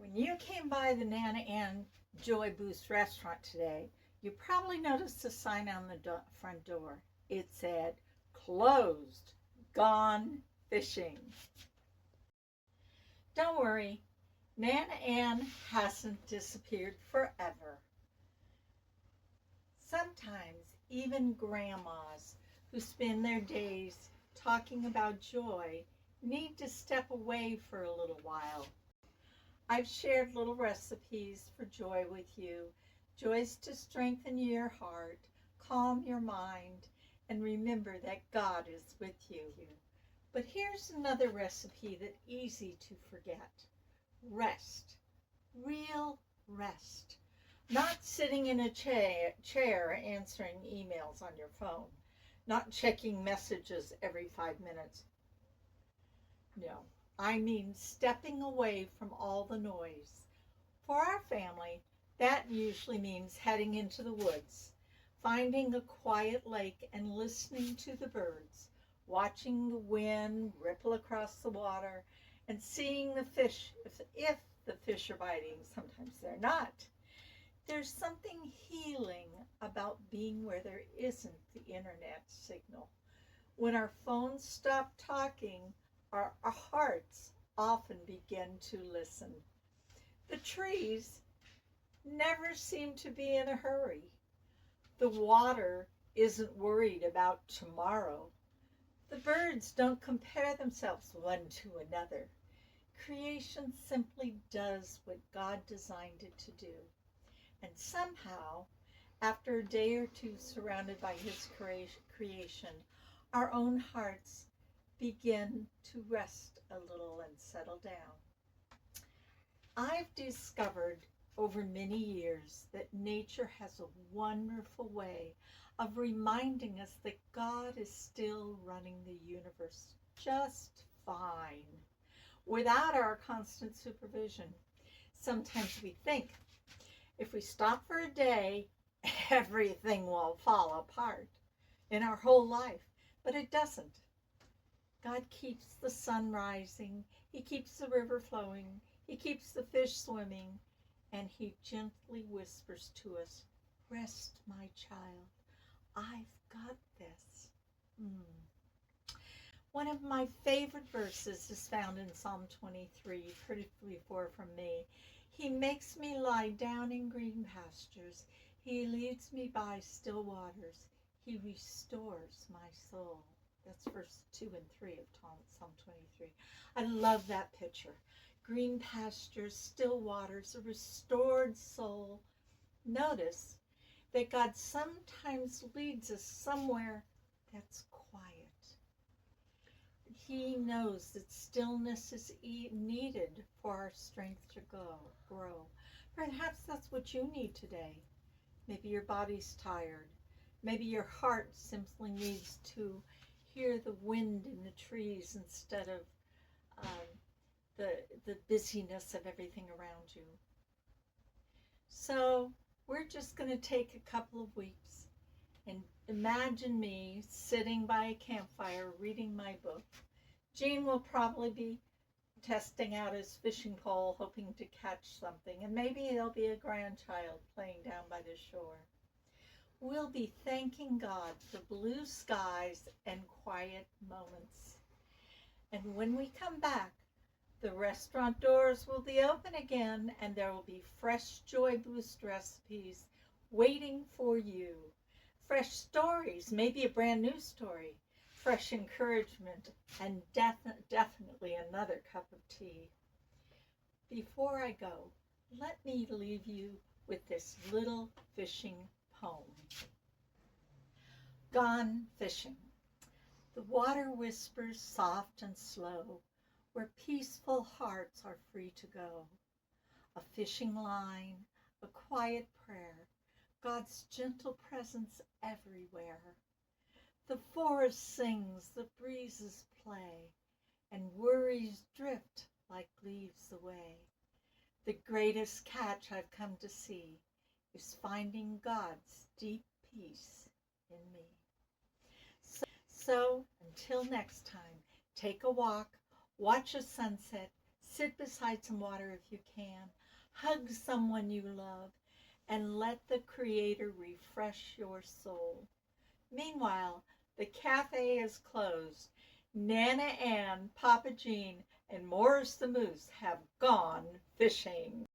When you came by the Nana Ann Joy Boost restaurant today, you probably noticed a sign on the front door. It said, "Closed, gone fishing." Don't worry, Nana Ann hasn't disappeared forever. Sometimes even grandmas who spend their days talking about joy need to step away for a little while. I've shared little recipes for joy with you, joys to strengthen your heart, calm your mind, and remember that God is with you. But here's another recipe that's easy to forget. Rest. Real rest. Not sitting in a chair answering emails on your phone. Not checking messages every 5 minutes. No, I mean stepping away from all the noise. For our family, that usually means heading into the woods, finding a quiet lake and listening to the birds, watching the wind ripple across the water, and seeing the fish, if the fish are biting. Sometimes they're not. There's something healing about being where there isn't the internet signal. When our phones stop talking, our hearts often begin to listen. The trees never seem to be in a hurry. The water isn't worried about tomorrow. The birds don't compare themselves one to another. Creation simply does what God designed it to do. And somehow, after a day or two surrounded by His creation, our own hearts begin to rest a little and settle down. I've discovered over many years that nature has a wonderful way of reminding us that God is still running the universe just fine without our constant supervision. Sometimes we think if we stop for a day, everything will fall apart in our whole life, but it doesn't. God keeps the sun rising, He keeps the river flowing, He keeps the fish swimming, and He gently whispers to us, "Rest, my child, I've got this." One of my favorite verses is found in Psalm 23, 34 from me. "He makes me lie down in green pastures. He leads me by still waters. He restores my soul." That's verse 2 and 3 of Psalm 23. I love that picture. Green pastures, still waters, a restored soul. Notice that God sometimes leads us somewhere that's quiet. He knows that stillness is needed for our strength to grow. Perhaps that's what you need today. Maybe your body's tired. Maybe your heart simply needs to hear the wind in the trees instead of the busyness of everything around you. So we're just going to take a couple of weeks and imagine me sitting by a campfire reading my book. Gene will probably be testing out his fishing pole, hoping to catch something, and maybe there'll be a grandchild playing down by the shore. We'll be thanking God for blue skies and quiet moments. And when we come back, the restaurant doors will be open again, and there will be fresh Joy Boost recipes waiting for you. Fresh stories, maybe a brand new story, fresh encouragement, and definitely another cup of tea. Before I go, let me leave you with this little fishing poem. Gone fishing. The water whispers soft and slow, where peaceful hearts are free to go. A fishing line, a quiet prayer, God's gentle presence everywhere. The forest sings, the breezes play, and worries drift like leaves away. The greatest catch I've come to see is finding God's deep peace in me. So until next time, take a walk, watch a sunset, Sit beside some water if you can. Hug someone you love and let the Creator refresh your soul. Meanwhile, the cafe is closed. Nana Ann, Papa Gene, and Morris the Moose have gone fishing.